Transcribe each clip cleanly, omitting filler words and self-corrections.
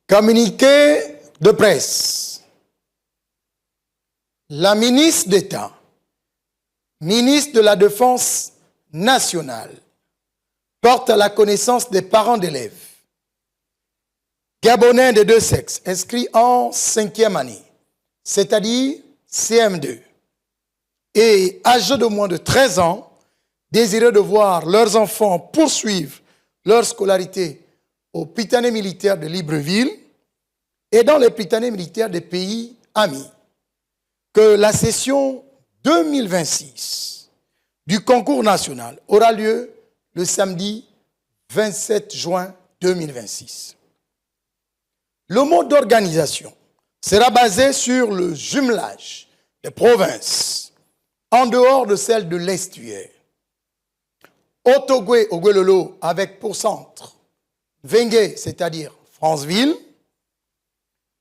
Communiqué de presse. La ministre d'État, ministre de la Défense nationale, porte à la connaissance des parents d'élèves gabonais de deux sexes inscrits en 5e année, c'est-à-dire CM2, et âgés de moins de 13 ans, désireux de voir leurs enfants poursuivre leur scolarité au Prytanée militaire de Libreville et dans les Prytanée militaires des pays amis, que la session 2026 du concours national aura lieu le samedi 27 juin 2026. Le mode d'organisation sera basé sur le jumelage des provinces en dehors de celle de l'estuaire. Otogwe Ogwelolo avec pour centre Vengue, c'est-à-dire Franceville.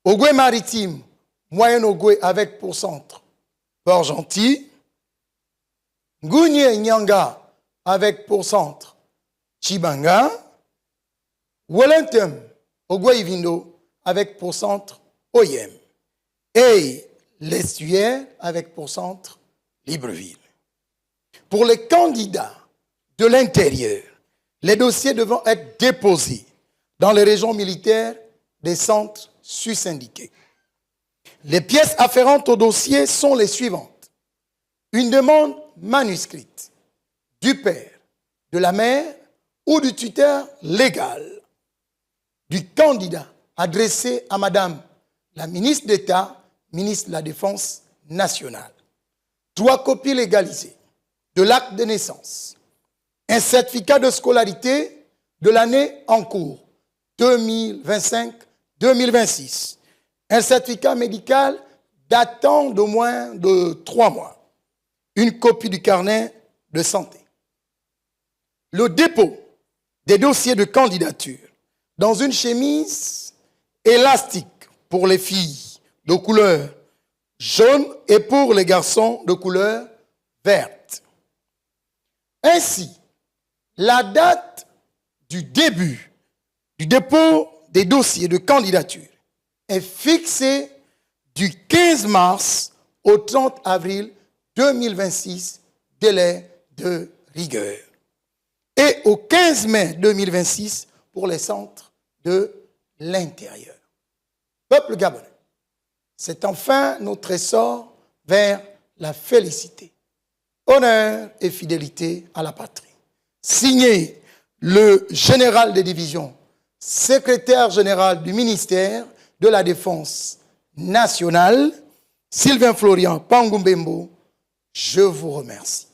Ogwe maritime, Moyen-Ogwe avec pour centre Port-Gentil. Ngounye Nyanga avec pour centre Chibanga. Wellington Ogwe Ivindo avec pour centre Oyem. Et l'estuaire avec pour centre Libreville. Pour les candidats de l'intérieur, les dossiers devront être déposés dans les régions militaires des centres sus-indiqués. Les pièces afférentes au dossier sont les suivantes. Une demande manuscrite du père, de la mère ou du tuteur légal du candidat adressé à Madame la ministre d'État, ministre de la Défense nationale. 3 copies légalisées de l'acte de naissance, un certificat de scolarité de l'année en cours 2025-2026, un certificat médical datant de moins de 3 mois, une copie du carnet de santé. Le dépôt des dossiers de candidature dans une chemise élastique pour les filles de couleur jaune et pour les garçons de couleur verte. Ainsi, la date du début du dépôt des dossiers de candidature est fixée du 15 mars au 30 avril 2026, délai de rigueur, et au 15 mai 2026 pour les centres de l'intérieur. Peuple gabonais, c'est enfin notre essor vers la félicité, honneur et fidélité à la patrie. Signé le général des divisions, secrétaire général du ministère de la Défense nationale, Sylvain Florian Pangumbembo, je vous remercie.